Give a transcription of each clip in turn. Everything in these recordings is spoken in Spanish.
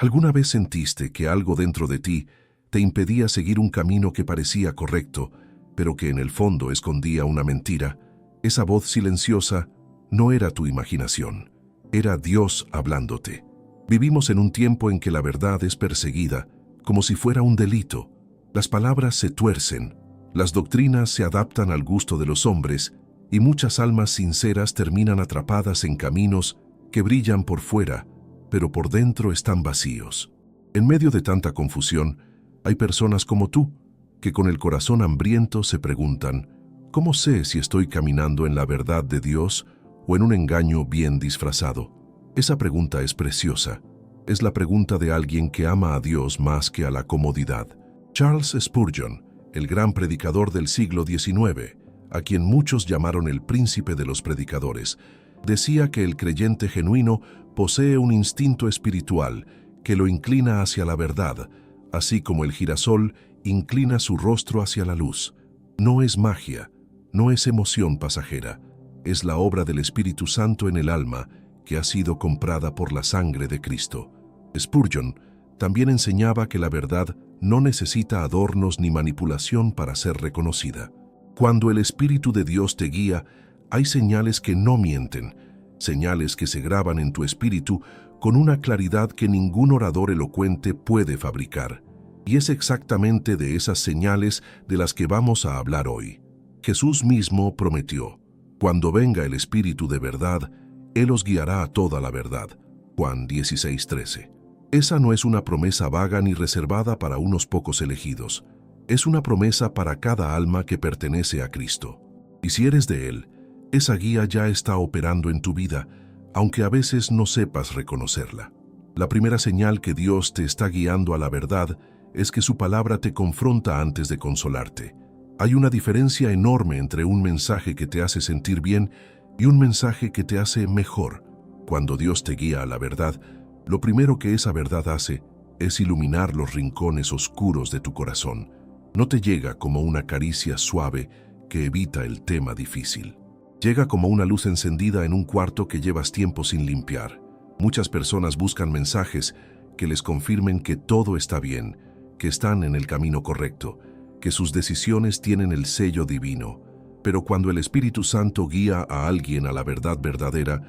¿Alguna vez sentiste que algo dentro de ti te impedía seguir un camino que parecía correcto, pero que en el fondo escondía una mentira? Esa voz silenciosa no era tu imaginación, era Dios hablándote. Vivimos en un tiempo en que la verdad es perseguida, como si fuera un delito. Las palabras se tuercen, las doctrinas se adaptan al gusto de los hombres, y muchas almas sinceras terminan atrapadas en caminos que brillan por fuera, pero por dentro están vacíos. En medio de tanta confusión, hay personas como tú, que con el corazón hambriento se preguntan, ¿cómo sé si estoy caminando en la verdad de Dios o en un engaño bien disfrazado? Esa pregunta es preciosa. Es la pregunta de alguien que ama a Dios más que a la comodidad. Charles Spurgeon, el gran predicador del siglo XIX, a quien muchos llamaron el príncipe de los predicadores, decía que el creyente genuino posee un instinto espiritual que lo inclina hacia la verdad, así como el girasol inclina su rostro hacia la luz. No es magia, no es emoción pasajera, es la obra del Espíritu Santo en el alma que ha sido comprada por la sangre de Cristo. Spurgeon también enseñaba que la verdad no necesita adornos ni manipulación para ser reconocida. Cuando el Espíritu de Dios te guía, hay señales que no mienten, señales que se graban en tu espíritu con una claridad que ningún orador elocuente puede fabricar. Y es exactamente de esas señales de las que vamos a hablar hoy. Jesús mismo prometió, cuando venga el Espíritu de verdad, Él os guiará a toda la verdad. Juan 16:13. Esa no es una promesa vaga ni reservada para unos pocos elegidos. Es una promesa para cada alma que pertenece a Cristo. Y si eres de Él, esa guía ya está operando en tu vida, aunque a veces no sepas reconocerla. La primera señal que Dios te está guiando a la verdad es que su palabra te confronta antes de consolarte. Hay una diferencia enorme entre un mensaje que te hace sentir bien y un mensaje que te hace mejor. Cuando Dios te guía a la verdad, lo primero que esa verdad hace es iluminar los rincones oscuros de tu corazón. No te llega como una caricia suave que evita el tema difícil. Llega como una luz encendida en un cuarto que llevas tiempo sin limpiar. Muchas personas buscan mensajes que les confirmen que todo está bien, que están en el camino correcto, que sus decisiones tienen el sello divino. Pero cuando el Espíritu Santo guía a alguien a la verdad verdadera,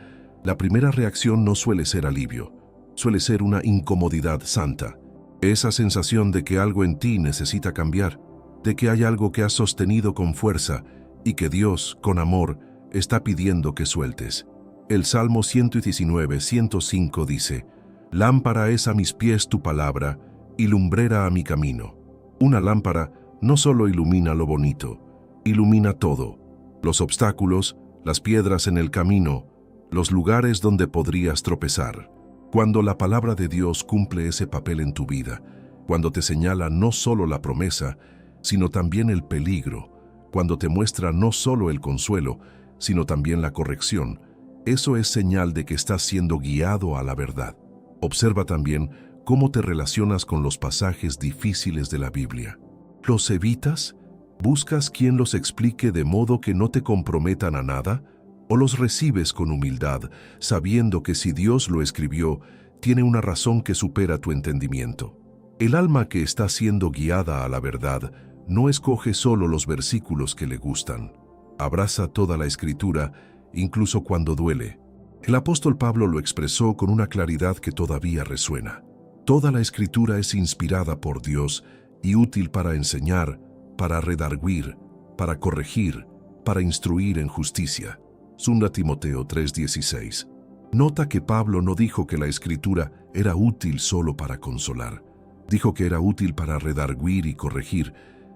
la primera reacción no suele ser alivio, suele ser una incomodidad santa. Esa sensación de que algo en ti necesita cambiar, de que hay algo que has sostenido con fuerza y que Dios, con amor, está pidiendo que sueltes. El Salmo 119:105 dice, «Lámpara es a mis pies tu palabra y lumbrera a mi camino». Una lámpara no solo ilumina lo bonito, ilumina todo, los obstáculos, las piedras en el camino, los lugares donde podrías tropezar. Cuando la palabra de Dios cumple ese papel en tu vida, cuando te señala no solo la promesa, sino también el peligro, cuando te muestra no solo el consuelo, sino también la corrección, eso es señal de que estás siendo guiado a la verdad. Observa también cómo te relacionas con los pasajes difíciles de la Biblia. ¿Los evitas? ¿Buscas quien los explique de modo que no te comprometan a nada? ¿O los recibes con humildad, sabiendo que si Dios lo escribió, tiene una razón que supera tu entendimiento? El alma que está siendo guiada a la verdad no escoge solo los versículos que le gustan. Abraza toda la Escritura, incluso cuando duele. El apóstol Pablo lo expresó con una claridad que todavía resuena. Toda la Escritura es inspirada por Dios y útil para enseñar, para redarguir, para corregir, para instruir en justicia. 2 Timoteo 3:16. Nota que Pablo no dijo que la Escritura era útil solo para consolar. Dijo que era útil para redarguir y corregir.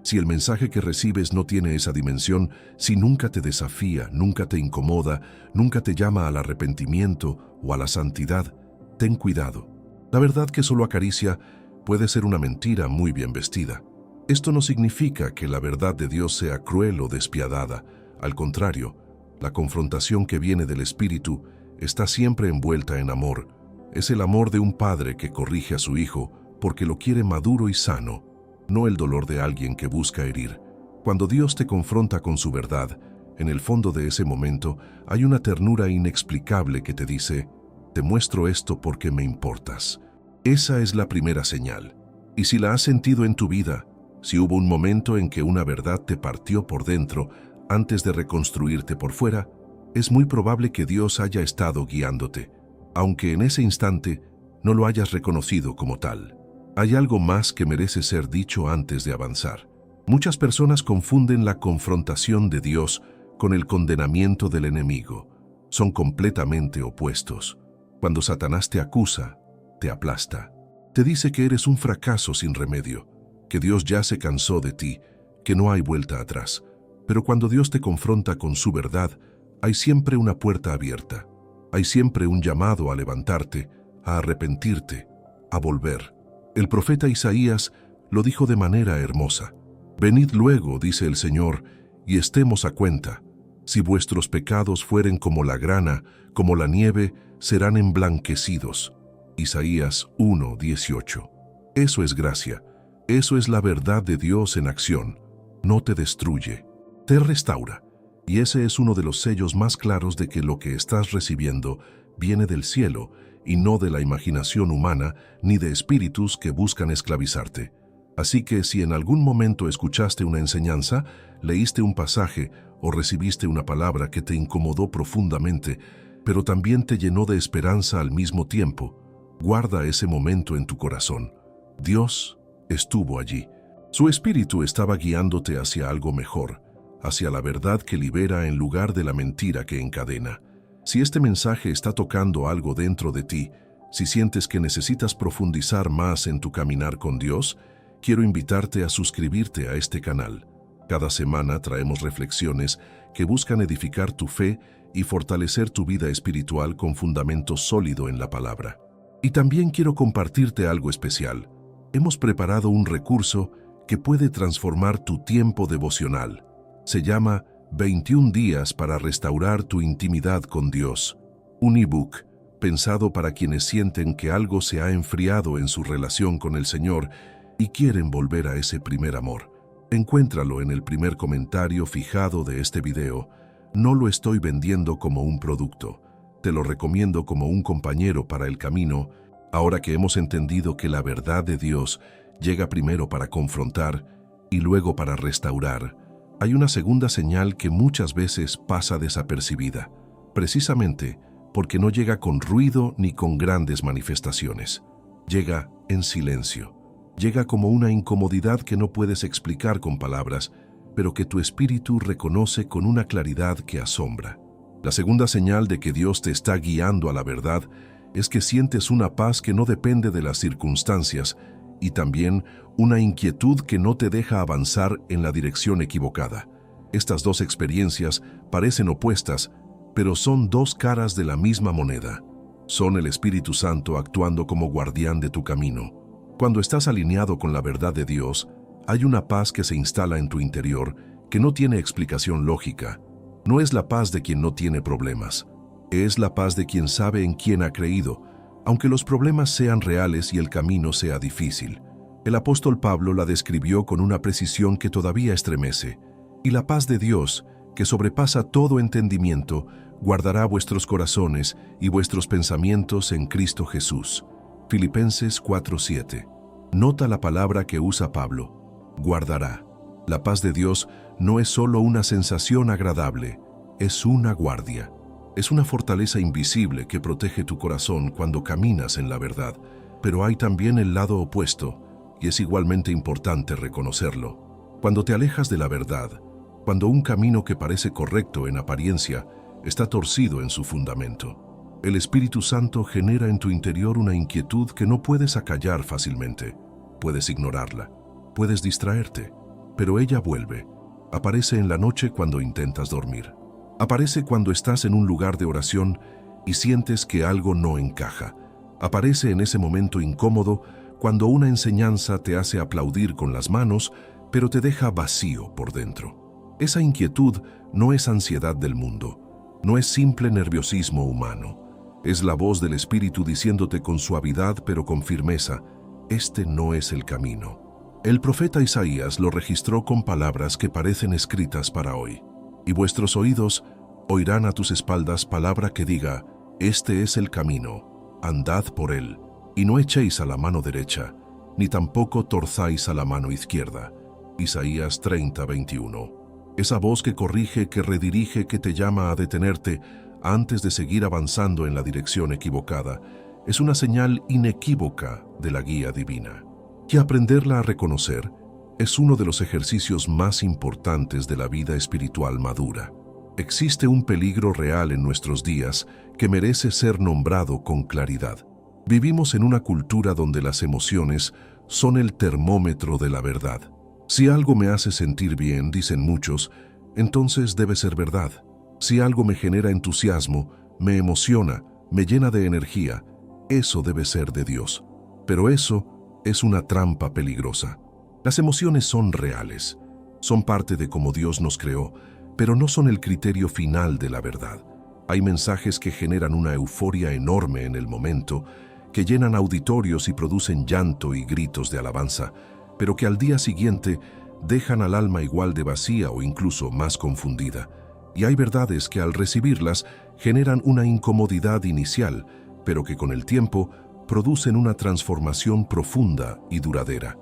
Si el mensaje que recibes no tiene esa dimensión, si nunca te desafía, nunca te incomoda, nunca te llama al arrepentimiento o a la santidad, ten cuidado. La verdad que solo acaricia puede ser una mentira muy bien vestida. Esto no significa que la verdad de Dios sea cruel o despiadada. Al contrario, la confrontación que viene del Espíritu está siempre envuelta en amor. Es el amor de un padre que corrige a su hijo porque lo quiere maduro y sano, no el dolor de alguien que busca herir. Cuando Dios te confronta con su verdad, en el fondo de ese momento hay una ternura inexplicable que te dice, te muestro esto porque me importas. Esa es la primera señal. Y si la has sentido en tu vida, si hubo un momento en que una verdad te partió por dentro antes de reconstruirte por fuera, es muy probable que Dios haya estado guiándote, aunque en ese instante no lo hayas reconocido como tal. Hay algo más que merece ser dicho antes de avanzar. Muchas personas confunden la confrontación de Dios con el condenamiento del enemigo. Son completamente opuestos. Cuando Satanás te acusa, te aplasta. Te dice que eres un fracaso sin remedio, que Dios ya se cansó de ti, que no hay vuelta atrás. Pero cuando Dios te confronta con su verdad, hay siempre una puerta abierta. Hay siempre un llamado a levantarte, a arrepentirte, a volver. El profeta Isaías lo dijo de manera hermosa. Venid luego, dice el Señor, y estemos a cuenta. Si vuestros pecados fueren como la grana, como la nieve, serán emblanquecidos. Isaías 1:18. Eso es gracia. Eso es la verdad de Dios en acción. No te destruye, te restaura. Y ese es uno de los sellos más claros de que lo que estás recibiendo viene del cielo y no de la imaginación humana ni de espíritus que buscan esclavizarte. Así que si en algún momento escuchaste una enseñanza, leíste un pasaje o recibiste una palabra que te incomodó profundamente, pero también te llenó de esperanza al mismo tiempo, guarda ese momento en tu corazón. Dios estuvo allí. Su espíritu estaba guiándote hacia algo mejor, hacia la verdad que libera en lugar de la mentira que encadena. Si este mensaje está tocando algo dentro de ti, si sientes que necesitas profundizar más en tu caminar con Dios, quiero invitarte a suscribirte a este canal. Cada semana traemos reflexiones que buscan edificar tu fe y fortalecer tu vida espiritual con fundamento sólido en la palabra. Y también quiero compartirte algo especial. Hemos preparado un recurso que puede transformar tu tiempo devocional. Se llama 21 días para restaurar tu intimidad con Dios. Un ebook pensado para quienes sienten que algo se ha enfriado en su relación con el Señor y quieren volver a ese primer amor. Encuéntralo en el primer comentario fijado de este video. No lo estoy vendiendo como un producto. Te lo recomiendo como un compañero para el camino, ahora que hemos entendido que la verdad de Dios llega primero para confrontar y luego para restaurar. Hay una segunda señal que muchas veces pasa desapercibida, precisamente porque no llega con ruido ni con grandes manifestaciones. Llega en silencio. Llega como una incomodidad que no puedes explicar con palabras, pero que tu espíritu reconoce con una claridad que asombra. La segunda señal de que Dios te está guiando a la verdad es que sientes una paz que no depende de las circunstancias y también una inquietud que no te deja avanzar en la dirección equivocada. Estas dos experiencias parecen opuestas, pero son dos caras de la misma moneda. Son el Espíritu Santo actuando como guardián de tu camino. Cuando estás alineado con la verdad de Dios, hay una paz que se instala en tu interior que no tiene explicación lógica. No es la paz de quien no tiene problemas. Es la paz de quien sabe en quién ha creído, aunque los problemas sean reales y el camino sea difícil. El apóstol Pablo la describió con una precisión que todavía estremece. Y la paz de Dios, que sobrepasa todo entendimiento, guardará vuestros corazones y vuestros pensamientos en Cristo Jesús. Filipenses 4:7. Nota la palabra que usa Pablo, guardará. La paz de Dios no es solo una sensación agradable, es una guardia. Es una fortaleza invisible que protege tu corazón cuando caminas en la verdad, pero hay también el lado opuesto, y es igualmente importante reconocerlo. Cuando te alejas de la verdad, cuando un camino que parece correcto en apariencia está torcido en su fundamento, el Espíritu Santo genera en tu interior una inquietud que no puedes acallar fácilmente. Puedes ignorarla, puedes distraerte, pero ella vuelve. Aparece en la noche cuando intentas dormir. Aparece cuando estás en un lugar de oración y sientes que algo no encaja. Aparece en ese momento incómodo cuando una enseñanza te hace aplaudir con las manos, pero te deja vacío por dentro. Esa inquietud no es ansiedad del mundo, no es simple nerviosismo humano. Es la voz del Espíritu diciéndote con suavidad pero con firmeza, este no es el camino. El profeta Isaías lo registró con palabras que parecen escritas para hoy. Y vuestros oídos oirán a tus espaldas palabra que diga, este es el camino, andad por él. Y no echéis a la mano derecha, ni tampoco torzáis a la mano izquierda. Isaías 30:21. Esa voz que corrige, que redirige, que te llama a detenerte antes de seguir avanzando en la dirección equivocada, es una señal inequívoca de la guía divina. Y aprenderla a reconocer es uno de los ejercicios más importantes de la vida espiritual madura. Existe un peligro real en nuestros días que merece ser nombrado con claridad. Vivimos en una cultura donde las emociones son el termómetro de la verdad. Si algo me hace sentir bien, dicen muchos, entonces debe ser verdad. Si algo me genera entusiasmo, me emociona, me llena de energía, eso debe ser de Dios. Pero eso es una trampa peligrosa. Las emociones son reales, son parte de cómo Dios nos creó, pero no son el criterio final de la verdad. Hay mensajes que generan una euforia enorme en el momento, que llenan auditorios y producen llanto y gritos de alabanza, pero que al día siguiente dejan al alma igual de vacía o incluso más confundida. Y hay verdades que al recibirlas generan una incomodidad inicial, pero que con el tiempo producen una transformación profunda y duradera.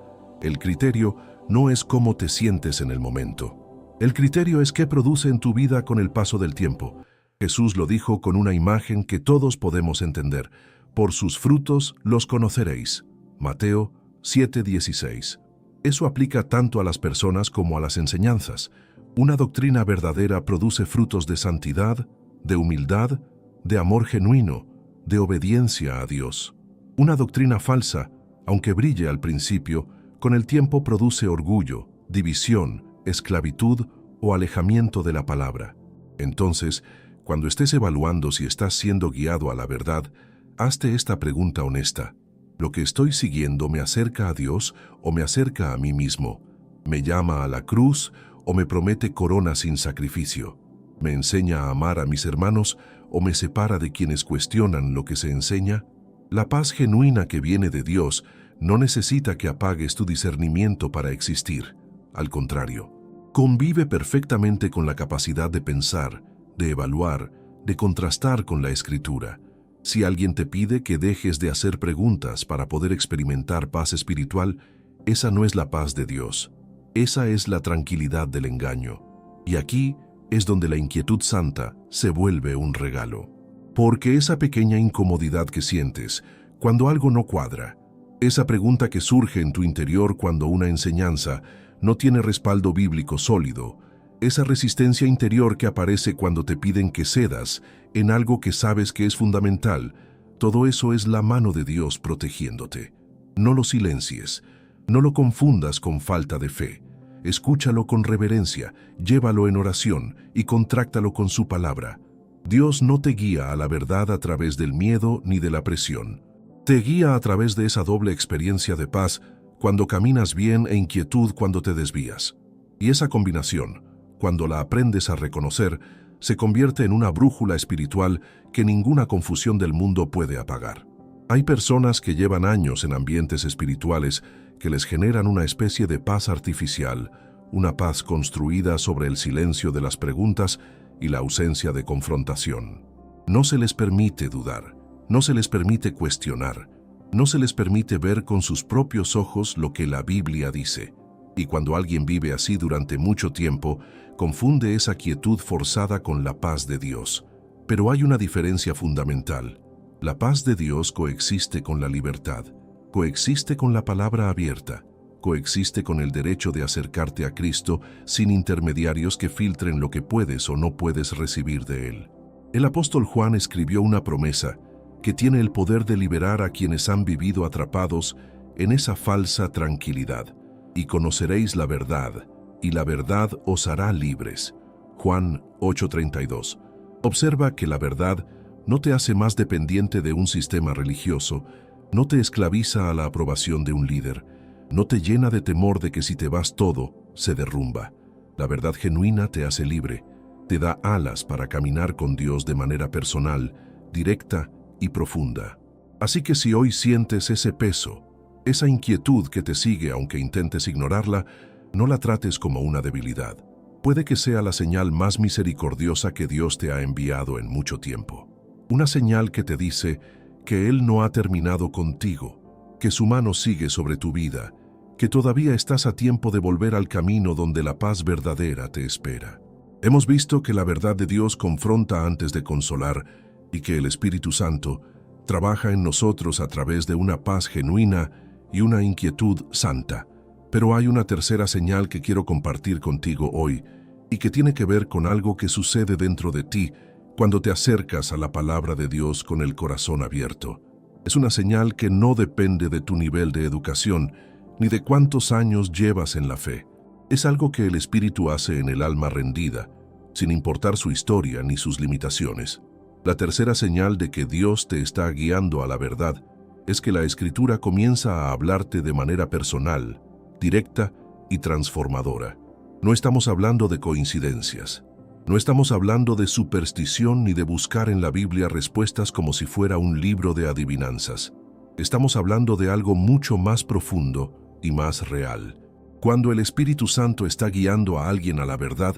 El criterio no es cómo te sientes en el momento. El criterio es qué produce en tu vida con el paso del tiempo. Jesús lo dijo con una imagen que todos podemos entender. Por sus frutos los conoceréis. Mateo 7:16. Eso aplica tanto a las personas como a las enseñanzas. Una doctrina verdadera produce frutos de santidad, de humildad, de amor genuino, de obediencia a Dios. Una doctrina falsa, aunque brille al principio, con el tiempo produce orgullo, división, esclavitud o alejamiento de la palabra. Entonces, cuando estés evaluando si estás siendo guiado a la verdad, hazte esta pregunta honesta. ¿Lo que estoy siguiendo me acerca a Dios o me acerca a mí mismo? ¿Me llama a la cruz o me promete corona sin sacrificio? ¿Me enseña a amar a mis hermanos o me separa de quienes cuestionan lo que se enseña? La paz genuina que viene de Dios no necesita que apagues tu discernimiento para existir. Al contrario, convive perfectamente con la capacidad de pensar, de evaluar, de contrastar con la Escritura. Si alguien te pide que dejes de hacer preguntas para poder experimentar paz espiritual, esa no es la paz de Dios. Esa es la tranquilidad del engaño. Y aquí es donde la inquietud santa se vuelve un regalo. Porque esa pequeña incomodidad que sientes cuando algo no cuadra, esa pregunta que surge en tu interior cuando una enseñanza no tiene respaldo bíblico sólido, esa resistencia interior que aparece cuando te piden que cedas en algo que sabes que es fundamental, todo eso es la mano de Dios protegiéndote. No lo silencies, no lo confundas con falta de fe. Escúchalo con reverencia, llévalo en oración y contráctalo con su palabra. Dios no te guía a la verdad a través del miedo ni de la presión. Te guía a través de esa doble experiencia de paz cuando caminas bien e inquietud cuando te desvías. Y esa combinación, cuando la aprendes a reconocer, se convierte en una brújula espiritual que ninguna confusión del mundo puede apagar. Hay personas que llevan años en ambientes espirituales que les generan una especie de paz artificial, una paz construida sobre el silencio de las preguntas y la ausencia de confrontación. No se les permite dudar, no se les permite cuestionar, no se les permite ver con sus propios ojos lo que la Biblia dice. Y cuando alguien vive así durante mucho tiempo, confunde esa quietud forzada con la paz de Dios. Pero hay una diferencia fundamental. La paz de Dios coexiste con la libertad, coexiste con la palabra abierta, coexiste con el derecho de acercarte a Cristo sin intermediarios que filtren lo que puedes o no puedes recibir de Él. El apóstol Juan escribió una promesa que tiene el poder de liberar a quienes han vivido atrapados en esa falsa tranquilidad. Y conoceréis la verdad, y la verdad os hará libres. Juan 8:32. Observa que la verdad no te hace más dependiente de un sistema religioso, no te esclaviza a la aprobación de un líder, no te llena de temor de que si te vas todo, se derrumba. La verdad genuina te hace libre, te da alas para caminar con Dios de manera personal, directa y profunda. Así que si hoy sientes ese peso, esa inquietud que te sigue aunque intentes ignorarla, no la trates como una debilidad. Puede que sea la señal más misericordiosa que Dios te ha enviado en mucho tiempo. Una señal que te dice que Él no ha terminado contigo, que su mano sigue sobre tu vida, que todavía estás a tiempo de volver al camino donde la paz verdadera te espera. Hemos visto que la verdad de Dios confronta antes de consolar y que el Espíritu Santo trabaja en nosotros a través de una paz genuina y una inquietud santa. Pero hay una tercera señal que quiero compartir contigo hoy y que tiene que ver con algo que sucede dentro de ti cuando te acercas a la palabra de Dios con el corazón abierto. Es una señal que no depende de tu nivel de educación ni de cuántos años llevas en la fe. Es algo que el Espíritu hace en el alma rendida, sin importar su historia ni sus limitaciones. La tercera señal de que Dios te está guiando a la verdad es que la Escritura comienza a hablarte de manera personal, directa y transformadora. No estamos hablando de coincidencias. No estamos hablando de superstición ni de buscar en la Biblia respuestas como si fuera un libro de adivinanzas. Estamos hablando de algo mucho más profundo y más real. Cuando el Espíritu Santo está guiando a alguien a la verdad,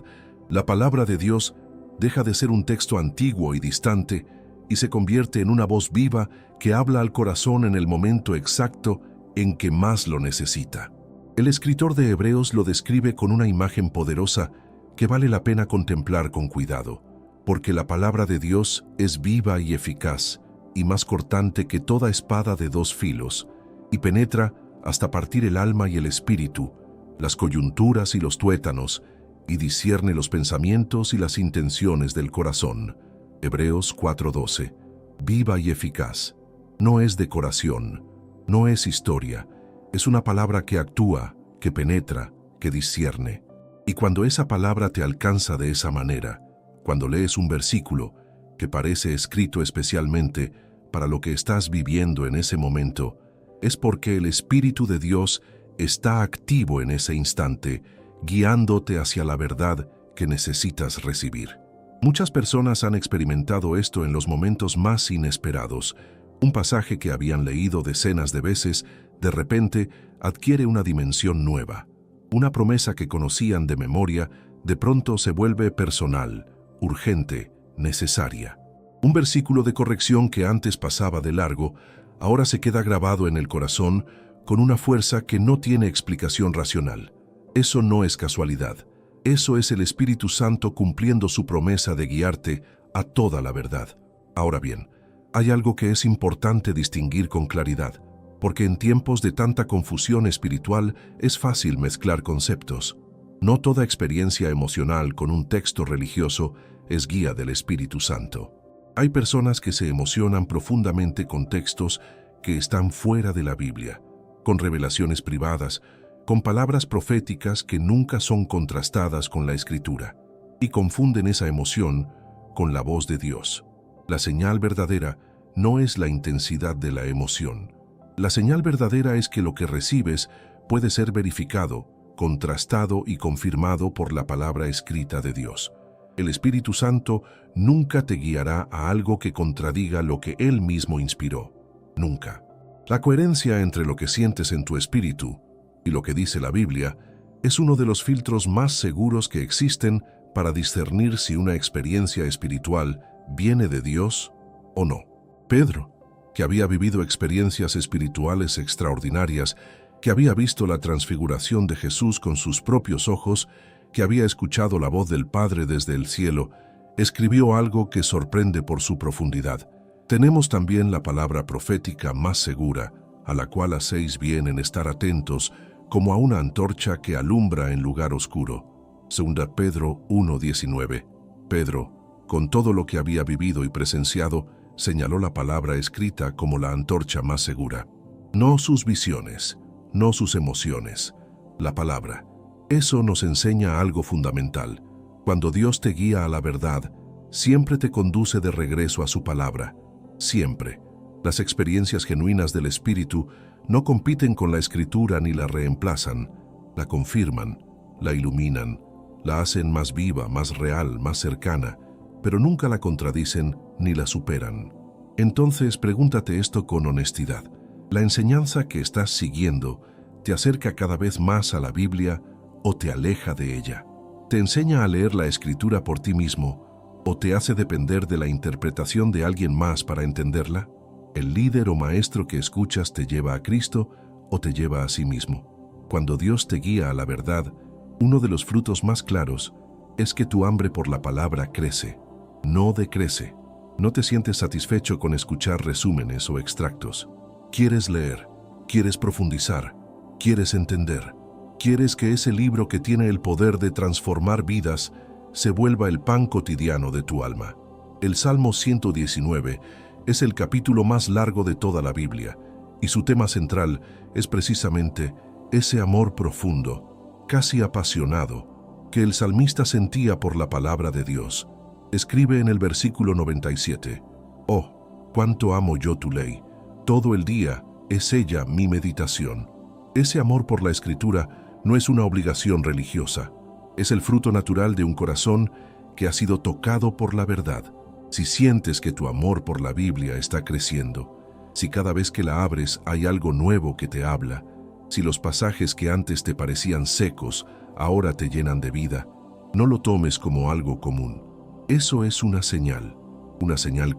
la palabra de Dios deja de ser un texto antiguo y distante y se convierte en una voz viva que habla al corazón en el momento exacto en que más lo necesita. El escritor de Hebreos lo describe con una imagen poderosa que vale la pena contemplar con cuidado, porque la palabra de Dios es viva y eficaz, y más cortante que toda espada de dos filos, y penetra hasta partir el alma y el espíritu, las coyunturas y los tuétanos, y discierne los pensamientos y las intenciones del corazón. Hebreos 4:12. Viva y eficaz. No es decoración, no es historia, es una palabra que actúa, que penetra, que discierne. Y cuando esa palabra te alcanza de esa manera, cuando lees un versículo que parece escrito especialmente para lo que estás viviendo en ese momento, es porque el Espíritu de Dios está activo en ese instante, guiándote hacia la verdad que necesitas recibir. Muchas personas han experimentado esto en los momentos más inesperados. Un pasaje que habían leído decenas de veces, de repente adquiere una dimensión nueva. Una promesa que conocían de memoria, de pronto se vuelve personal, urgente, necesaria. Un versículo de corrección que antes pasaba de largo, ahora se queda grabado en el corazón con una fuerza que no tiene explicación racional. Eso no es casualidad. Eso es el Espíritu Santo cumpliendo su promesa de guiarte a toda la verdad. Ahora bien, hay algo que es importante distinguir con claridad, porque en tiempos de tanta confusión espiritual es fácil mezclar conceptos. No toda experiencia emocional con un texto religioso es guía del Espíritu Santo. Hay personas que se emocionan profundamente con textos que están fuera de la Biblia, con revelaciones privadas, con palabras proféticas que nunca son contrastadas con la Escritura, y confunden esa emoción con la voz de Dios. La señal verdadera no es la intensidad de la emoción. La señal verdadera es que lo que recibes puede ser verificado, contrastado y confirmado por la palabra escrita de Dios. El Espíritu Santo nunca te guiará a algo que contradiga lo que Él mismo inspiró. Nunca. La coherencia entre lo que sientes en tu espíritu y lo que dice la Biblia es uno de los filtros más seguros que existen para discernir si una experiencia espiritual viene de Dios o no. Pedro, que había vivido experiencias espirituales extraordinarias, que había visto la transfiguración de Jesús con sus propios ojos, que había escuchado la voz del Padre desde el cielo, escribió algo que sorprende por su profundidad. Tenemos también la palabra profética más segura, a la cual hacéis bien en estar atentos, como a una antorcha que alumbra en lugar oscuro. 2 Pedro 1:19. Pedro, con todo lo que había vivido y presenciado, señaló la palabra escrita como la antorcha más segura. No sus visiones, no sus emociones, la palabra. Eso nos enseña algo fundamental. Cuando Dios te guía a la verdad, siempre te conduce de regreso a su palabra. Siempre. Las experiencias genuinas del Espíritu no compiten con la Escritura ni la reemplazan, la confirman, la iluminan, la hacen más viva, más real, más cercana, pero nunca la contradicen ni la superan. Entonces pregúntate esto con honestidad. ¿La enseñanza que estás siguiendo te acerca cada vez más a la Biblia o te aleja de ella? ¿Te enseña a leer la Escritura por ti mismo o te hace depender de la interpretación de alguien más para entenderla? ¿El líder o maestro que escuchas te lleva a Cristo o te lleva a sí mismo? Cuando Dios te guía a la verdad, uno de los frutos más claros es que tu hambre por la palabra crece, no decrece. No te sientes satisfecho con escuchar resúmenes o extractos. Quieres leer, quieres profundizar, quieres entender. Quieres que ese libro que tiene el poder de transformar vidas se vuelva el pan cotidiano de tu alma. El Salmo 119 es el capítulo más largo de toda la Biblia, y su tema central es precisamente ese amor profundo, casi apasionado, que el salmista sentía por la palabra de Dios. Escribe en el versículo 97, «Oh, cuánto amo yo tu ley, todo el día es ella mi meditación». Ese amor por la Escritura no es una obligación religiosa, es el fruto natural de un corazón que ha sido tocado por la verdad. Si sientes que tu amor por la Biblia está creciendo, si cada vez que la abres hay algo nuevo que te habla, si los pasajes que antes te parecían secos ahora te llenan de vida, no lo tomes como algo común. Eso es una señal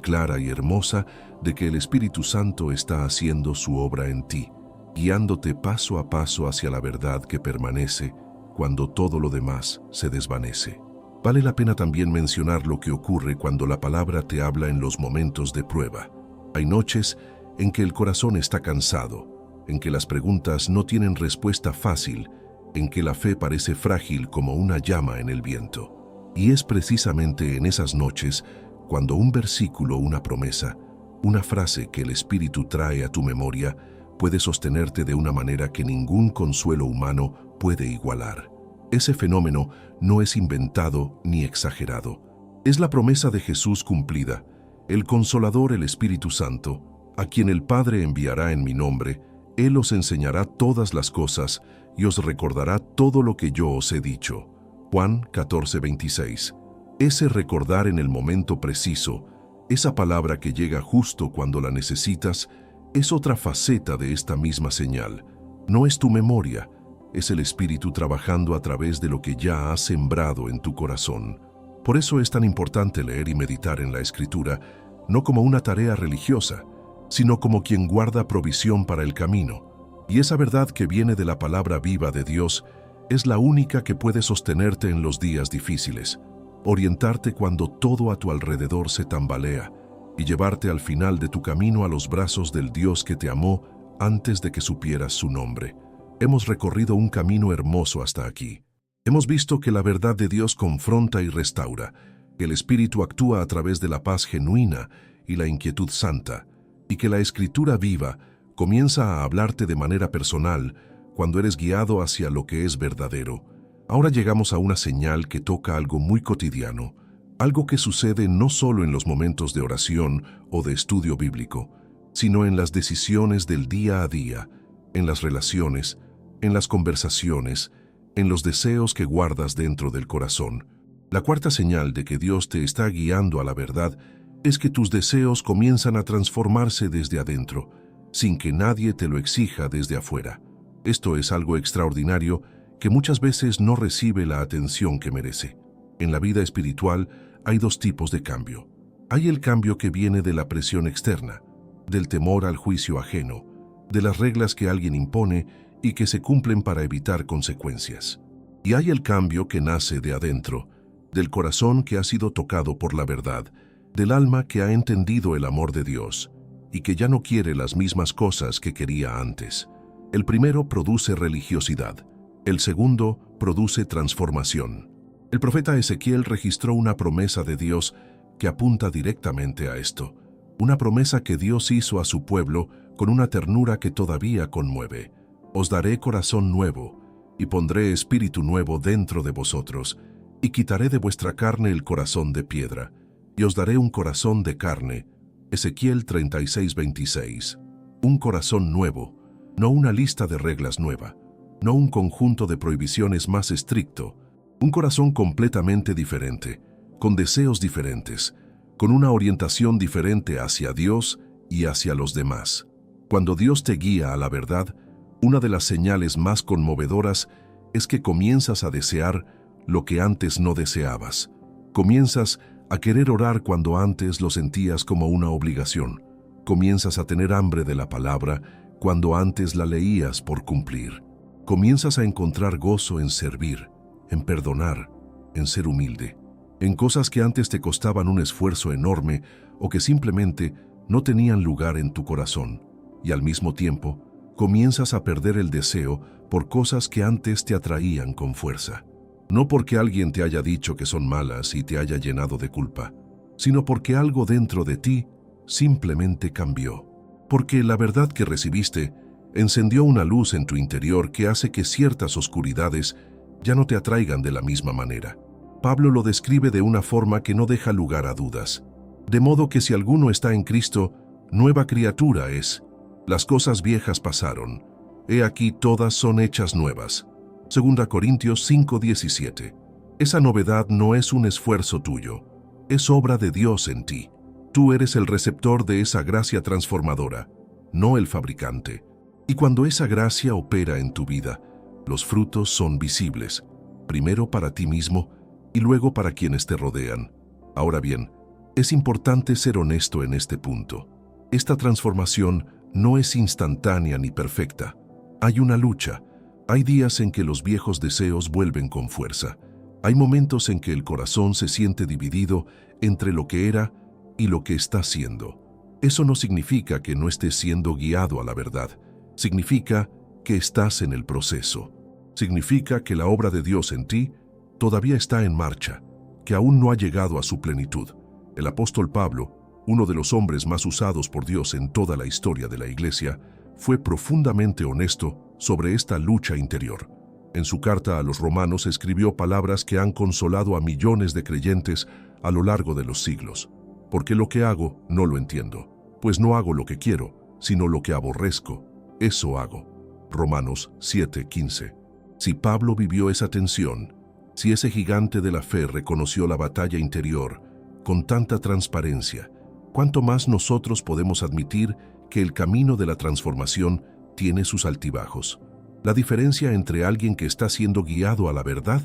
clara y hermosa de que el Espíritu Santo está haciendo su obra en ti, guiándote paso a paso hacia la verdad que permanece cuando todo lo demás se desvanece. Vale la pena también mencionar lo que ocurre cuando la palabra te habla en los momentos de prueba. Hay noches en que el corazón está cansado, en que las preguntas no tienen respuesta fácil, en que la fe parece frágil como una llama en el viento. Y es precisamente en esas noches cuando un versículo, una promesa, una frase que el Espíritu trae a tu memoria puede sostenerte de una manera que ningún consuelo humano puede igualar. Ese fenómeno no es inventado ni exagerado. Es la promesa de Jesús cumplida, el Consolador, el Espíritu Santo, a quien el Padre enviará en mi nombre. Él os enseñará todas las cosas y os recordará todo lo que yo os he dicho. Juan 14:26. Ese recordar en el momento preciso, esa palabra que llega justo cuando la necesitas, es otra faceta de esta misma señal. No es tu memoria, es el Espíritu trabajando a través de lo que ya ha sembrado en tu corazón. Por eso es tan importante leer y meditar en la Escritura, no como una tarea religiosa, sino como quien guarda provisión para el camino. Y esa verdad que viene de la palabra viva de Dios es la única que puede sostenerte en los días difíciles, orientarte cuando todo a tu alrededor se tambalea, y llevarte al final de tu camino a los brazos del Dios que te amó antes de que supieras su nombre. Hemos recorrido un camino hermoso hasta aquí. Hemos visto que la verdad de Dios confronta y restaura, que el Espíritu actúa a través de la paz genuina y la inquietud santa, y que la Escritura viva comienza a hablarte de manera personal cuando eres guiado hacia lo que es verdadero. Ahora llegamos a una señal que toca algo muy cotidiano, algo que sucede no solo en los momentos de oración o de estudio bíblico, sino en las decisiones del día a día, en las relaciones, en las conversaciones, en los deseos que guardas dentro del corazón. La cuarta señal de que Dios te está guiando a la verdad es que tus deseos comienzan a transformarse desde adentro, sin que nadie te lo exija desde afuera. Esto es algo extraordinario que muchas veces no recibe la atención que merece. En la vida espiritual hay dos tipos de cambio. Hay el cambio que viene de la presión externa, del temor al juicio ajeno, de las reglas que alguien impone y que se cumplen para evitar consecuencias. Y hay el cambio que nace de adentro, del corazón que ha sido tocado por la verdad, del alma que ha entendido el amor de Dios y que ya no quiere las mismas cosas que quería antes. El primero produce religiosidad, el segundo produce transformación. El profeta Ezequiel registró una promesa de Dios que apunta directamente a esto, una promesa que Dios hizo a su pueblo con una ternura que todavía conmueve. Os daré corazón nuevo, y pondré espíritu nuevo dentro de vosotros, y quitaré de vuestra carne el corazón de piedra, y os daré un corazón de carne. Ezequiel 36:26. Un corazón nuevo, no una lista de reglas nueva, no un conjunto de prohibiciones más estricto, un corazón completamente diferente, con deseos diferentes, con una orientación diferente hacia Dios y hacia los demás. Cuando Dios te guía a la verdad, una de las señales más conmovedoras es que comienzas a desear lo que antes no deseabas. Comienzas a querer orar cuando antes lo sentías como una obligación. Comienzas a tener hambre de la palabra cuando antes la leías por cumplir. Comienzas a encontrar gozo en servir, en perdonar, en ser humilde, en cosas que antes te costaban un esfuerzo enorme o que simplemente no tenían lugar en tu corazón. Y al mismo tiempo, comienzas a perder el deseo por cosas que antes te atraían con fuerza. No porque alguien te haya dicho que son malas y te haya llenado de culpa, sino porque algo dentro de ti simplemente cambió. Porque la verdad que recibiste encendió una luz en tu interior que hace que ciertas oscuridades ya no te atraigan de la misma manera. Pablo lo describe de una forma que no deja lugar a dudas. De modo que si alguno está en Cristo, nueva criatura es. Las cosas viejas pasaron. He aquí todas son hechas nuevas. 2 Corintios 5:17. Esa novedad no es un esfuerzo tuyo, es obra de Dios en ti. Tú eres el receptor de esa gracia transformadora, no el fabricante. Y cuando esa gracia opera en tu vida, los frutos son visibles, primero para ti mismo y luego para quienes te rodean. Ahora bien, es importante ser honesto en este punto. Esta transformación no es instantánea ni perfecta. Hay una lucha. Hay días en que los viejos deseos vuelven con fuerza. Hay momentos en que el corazón se siente dividido entre lo que era y lo que está siendo. Eso no significa que no estés siendo guiado a la verdad. Significa que estás en el proceso. Significa que la obra de Dios en ti todavía está en marcha, que aún no ha llegado a su plenitud. El apóstol Pablo, uno de los hombres más usados por Dios en toda la historia de la Iglesia, fue profundamente honesto sobre esta lucha interior. En su carta a los Romanos escribió palabras que han consolado a millones de creyentes a lo largo de los siglos. Porque lo que hago no lo entiendo, pues no hago lo que quiero, sino lo que aborrezco, eso hago. Romanos 7:15. Si Pablo vivió esa tensión, si ese gigante de la fe reconoció la batalla interior con tanta transparencia, ¿cuánto más nosotros podemos admitir que el camino de la transformación tiene sus altibajos? La diferencia entre alguien que está siendo guiado a la verdad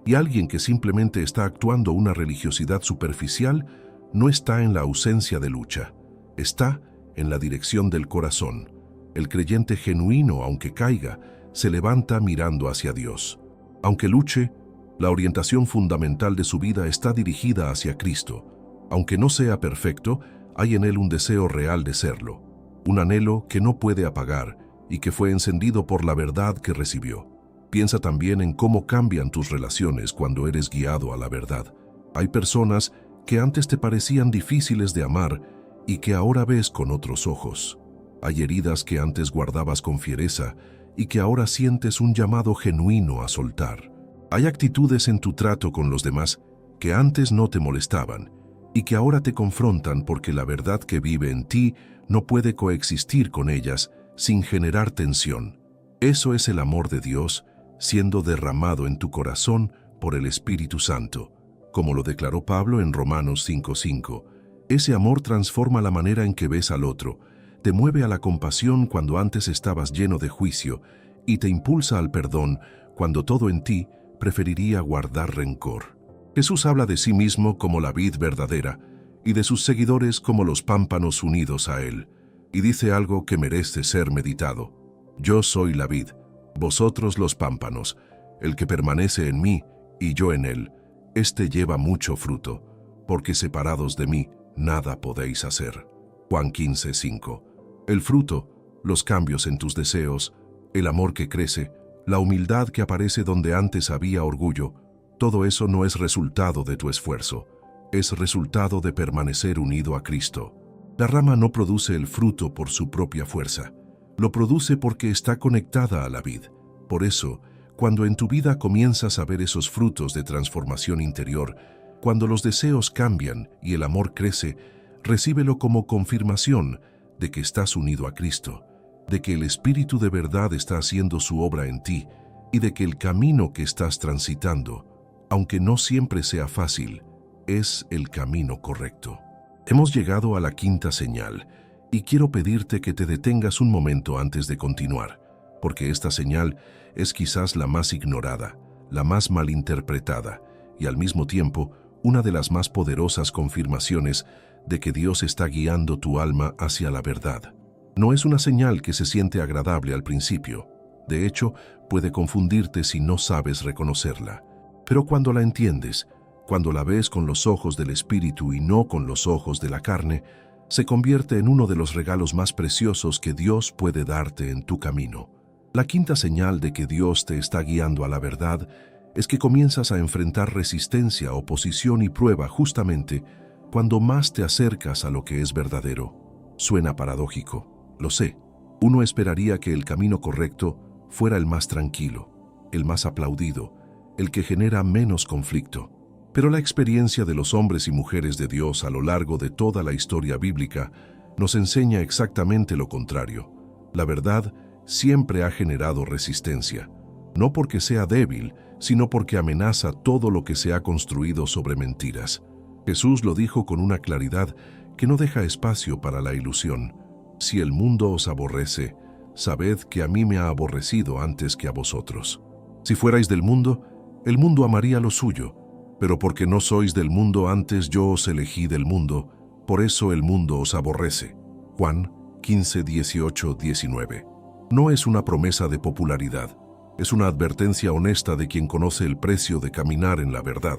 y alguien que simplemente está actuando una religiosidad superficial no está en la ausencia de lucha, está en la dirección del corazón. El creyente genuino, aunque caiga, se levanta mirando hacia Dios. Aunque luche, la orientación fundamental de su vida está dirigida hacia Cristo. Aunque no sea perfecto, hay en él un deseo real de serlo, un anhelo que no puede apagar y que fue encendido por la verdad que recibió. Piensa también en cómo cambian tus relaciones cuando eres guiado a la verdad. Hay personas que antes te parecían difíciles de amar y que ahora ves con otros ojos. Hay heridas que antes guardabas con fiereza y que ahora sientes un llamado genuino a soltar. Hay actitudes en tu trato con los demás que antes no te molestaban y que ahora te confrontan porque la verdad que vive en ti no puede coexistir con ellas sin generar tensión. Eso es el amor de Dios siendo derramado en tu corazón por el Espíritu Santo. Como lo declaró Pablo en Romanos 5:5, ese amor transforma la manera en que ves al otro, te mueve a la compasión cuando antes estabas lleno de juicio y te impulsa al perdón cuando todo en ti preferiría guardar rencor. Jesús habla de sí mismo como la vid verdadera y de sus seguidores como los pámpanos unidos a él, y dice algo que merece ser meditado. Yo soy la vid, vosotros los pámpanos, el que permanece en mí y yo en él, este lleva mucho fruto, porque separados de mí nada podéis hacer. Juan 15:5. El fruto, los cambios en tus deseos, el amor que crece, la humildad que aparece donde antes había orgullo, todo eso no es resultado de tu esfuerzo, es resultado de permanecer unido a Cristo. La rama no produce el fruto por su propia fuerza, lo produce porque está conectada a la vid. Por eso, cuando en tu vida comienzas a ver esos frutos de transformación interior, cuando los deseos cambian y el amor crece, recíbelo como confirmación de que estás unido a Cristo, de que el Espíritu de verdad está haciendo su obra en ti y de que el camino que estás transitando, aunque no siempre sea fácil, es el camino correcto. Hemos llegado a la quinta señal y quiero pedirte que te detengas un momento antes de continuar, porque esta señal es quizás la más ignorada, la más malinterpretada y al mismo tiempo una de las más poderosas confirmaciones de que Dios está guiando tu alma hacia la verdad. No es una señal que se siente agradable al principio. De hecho, puede confundirte si no sabes reconocerla. Pero cuando la entiendes, cuando la ves con los ojos del Espíritu y no con los ojos de la carne, se convierte en uno de los regalos más preciosos que Dios puede darte en tu camino. La quinta señal de que Dios te está guiando a la verdad es que comienzas a enfrentar resistencia, oposición y prueba justamente cuando más te acercas a lo que es verdadero. Suena paradójico, lo sé. Uno esperaría que el camino correcto fuera el más tranquilo, el más aplaudido, el que genera menos conflicto. Pero la experiencia de los hombres y mujeres de Dios a lo largo de toda la historia bíblica nos enseña exactamente lo contrario. La verdad siempre ha generado resistencia, no porque sea débil, sino porque amenaza todo lo que se ha construido sobre mentiras. Jesús lo dijo con una claridad que no deja espacio para la ilusión. Si el mundo os aborrece, sabed que a mí me ha aborrecido antes que a vosotros. Si fuerais del mundo, el mundo amaría lo suyo, pero porque no sois del mundo, antes yo os elegí del mundo, por eso el mundo os aborrece. Juan 15, 18, 19. No es una promesa de popularidad, es una advertencia honesta de quien conoce el precio de caminar en la verdad,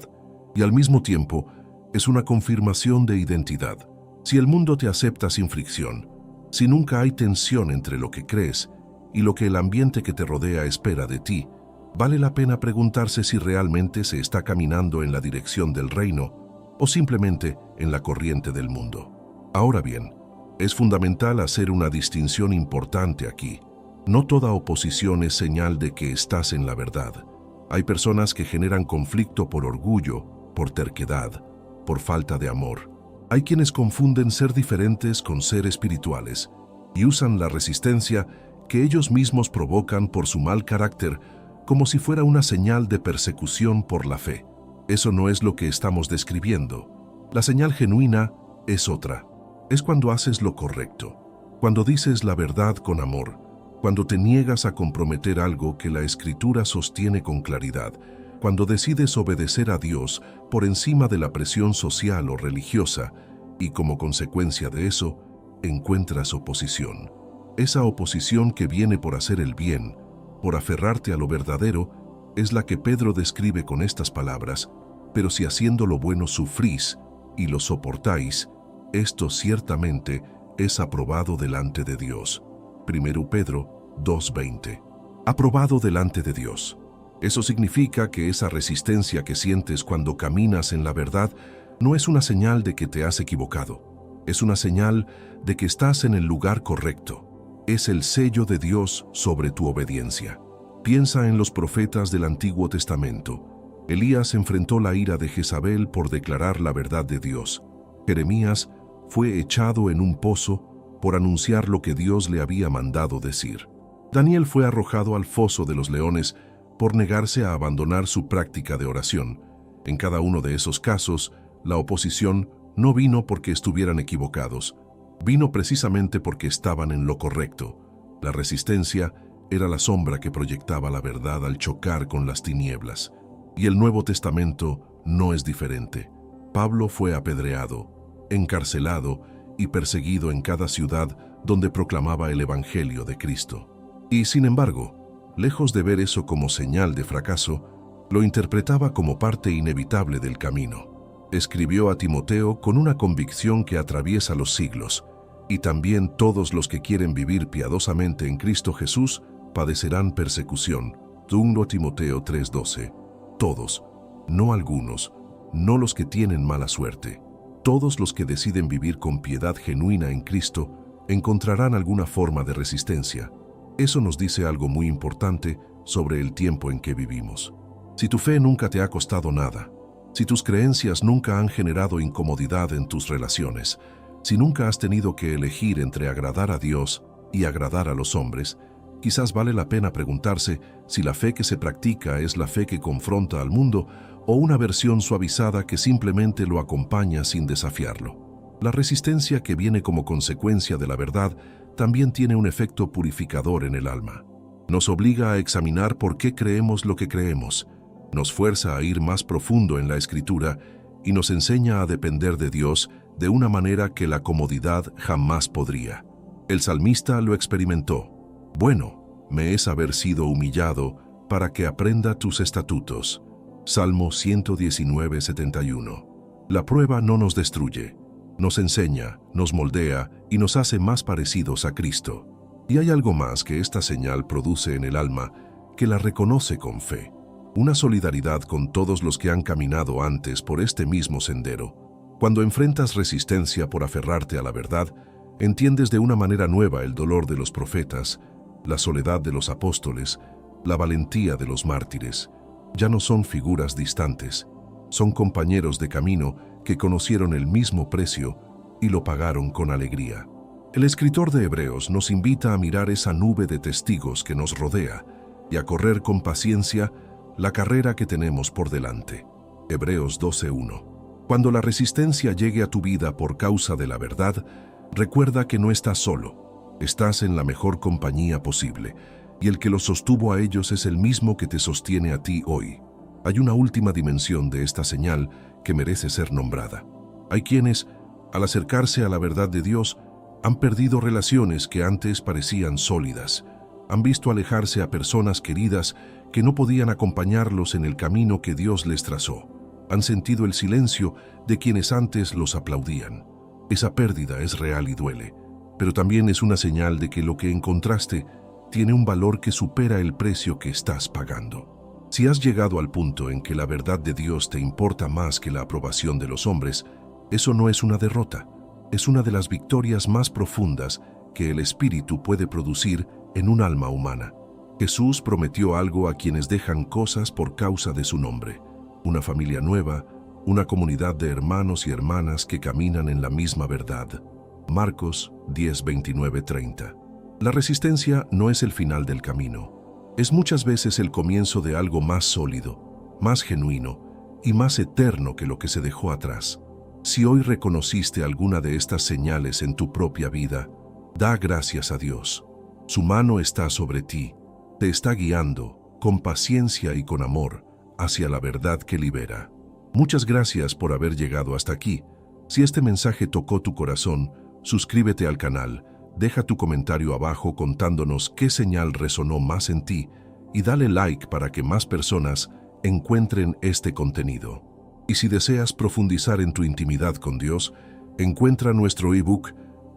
y al mismo tiempo es una confirmación de identidad. Si el mundo te acepta sin fricción, si nunca hay tensión entre lo que crees y lo que el ambiente que te rodea espera de ti, vale la pena preguntarse si realmente se está caminando en la dirección del reino o simplemente en la corriente del mundo. Ahora bien, es fundamental hacer una distinción importante aquí. No toda oposición es señal de que estás en la verdad. Hay personas que generan conflicto por orgullo, por terquedad, por falta de amor. Hay quienes confunden ser diferentes con ser espirituales y usan la resistencia que ellos mismos provocan por su mal carácter como si fuera una señal de persecución por la fe. Eso no es lo que estamos describiendo. La señal genuina es otra. Es cuando haces lo correcto, cuando dices la verdad con amor, cuando te niegas a comprometer algo que la Escritura sostiene con claridad, cuando decides obedecer a Dios por encima de la presión social o religiosa y como consecuencia de eso, encuentras oposición. Esa oposición que viene por hacer el bien, por aferrarte a lo verdadero, es la que Pedro describe con estas palabras: pero si haciendo lo bueno sufrís y lo soportáis, esto ciertamente es aprobado delante de Dios. 1 Pedro 2:20. Aprobado delante de Dios. Eso significa que esa resistencia que sientes cuando caminas en la verdad no es una señal de que te has equivocado. Es una señal de que estás en el lugar correcto. Es el sello de Dios sobre tu obediencia. Piensa en los profetas del Antiguo Testamento. Elías enfrentó la ira de Jezabel por declarar la verdad de Dios. Jeremías fue echado en un pozo por anunciar lo que Dios le había mandado decir. Daniel fue arrojado al foso de los leones por negarse a abandonar su práctica de oración. En cada uno de esos casos, la oposición no vino porque estuvieran equivocados, vino precisamente porque estaban en lo correcto. La resistencia era la sombra que proyectaba la verdad al chocar con las tinieblas. Y el Nuevo Testamento no es diferente. Pablo fue apedreado, encarcelado y perseguido en cada ciudad donde proclamaba el Evangelio de Cristo. Y sin embargo, lejos de ver eso como señal de fracaso, lo interpretaba como parte inevitable del camino. Escribió a Timoteo con una convicción que atraviesa los siglos: y también todos los que quieren vivir piadosamente en Cristo Jesús padecerán persecución. 1 Timoteo 3:12. Todos, no algunos, no los que tienen mala suerte. Todos los que deciden vivir con piedad genuina en Cristo encontrarán alguna forma de resistencia. Eso nos dice algo muy importante sobre el tiempo en que vivimos. Si tu fe nunca te ha costado nada, si tus creencias nunca han generado incomodidad en tus relaciones, si nunca has tenido que elegir entre agradar a Dios y agradar a los hombres, quizás vale la pena preguntarse si la fe que se practica es la fe que confronta al mundo o una versión suavizada que simplemente lo acompaña sin desafiarlo. La resistencia que viene como consecuencia de la verdad también tiene un efecto purificador en el alma. Nos obliga a examinar por qué creemos lo que creemos, nos fuerza a ir más profundo en la Escritura y nos enseña a depender de Dios de una manera que la comodidad jamás podría. El salmista lo experimentó. Bueno me es haber sido humillado para que aprenda tus estatutos. Salmo 119, 71. La prueba no nos destruye, nos enseña, nos moldea y nos hace más parecidos a Cristo. Y hay algo más que esta señal produce en el alma que la reconoce con fe. Una solidaridad con todos los que han caminado antes por este mismo sendero. Cuando enfrentas resistencia por aferrarte a la verdad, entiendes de una manera nueva el dolor de los profetas, la soledad de los apóstoles, la valentía de los mártires. Ya no son figuras distantes, son compañeros de camino que conocieron el mismo precio y lo pagaron con alegría. El escritor de Hebreos nos invita a mirar esa nube de testigos que nos rodea y a correr con paciencia la carrera que tenemos por delante. Hebreos 12:1. Cuando la resistencia llegue a tu vida por causa de la verdad, recuerda que no estás solo, estás en la mejor compañía posible, y el que los sostuvo a ellos es el mismo que te sostiene a ti hoy. Hay una última dimensión de esta señal que merece ser nombrada. Hay quienes, al acercarse a la verdad de Dios, han perdido relaciones que antes parecían sólidas. Han visto alejarse a personas queridas que no podían acompañarlos en el camino que Dios les trazó. Han sentido el silencio de quienes antes los aplaudían. Esa pérdida es real y duele, pero también es una señal de que lo que encontraste tiene un valor que supera el precio que estás pagando. Si has llegado al punto en que la verdad de Dios te importa más que la aprobación de los hombres, eso no es una derrota, es una de las victorias más profundas que el Espíritu puede producir en un alma humana. Jesús prometió algo a quienes dejan cosas por causa de su nombre: una familia nueva, una comunidad de hermanos y hermanas que caminan en la misma verdad. Marcos 10, 29, 30. La resistencia no es el final del camino, es muchas veces el comienzo de algo más sólido, más genuino y más eterno que lo que se dejó atrás. Si hoy reconociste alguna de estas señales en tu propia vida, da gracias a Dios. Su mano está sobre ti, te está guiando, con paciencia y con amor, hacia la verdad que libera. Muchas gracias por haber llegado hasta aquí. Si este mensaje tocó tu corazón, suscríbete al canal, deja tu comentario abajo contándonos qué señal resonó más en ti y dale like para que más personas encuentren este contenido. Y si deseas profundizar en tu intimidad con Dios, encuentra nuestro ebook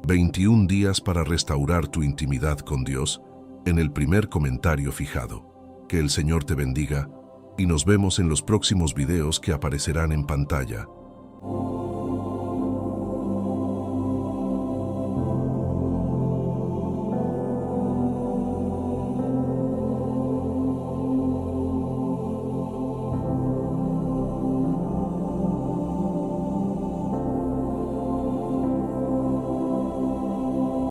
21 días para restaurar tu intimidad con Dios en el primer comentario fijado. Que el Señor te bendiga y nos vemos en los próximos videos que aparecerán en pantalla.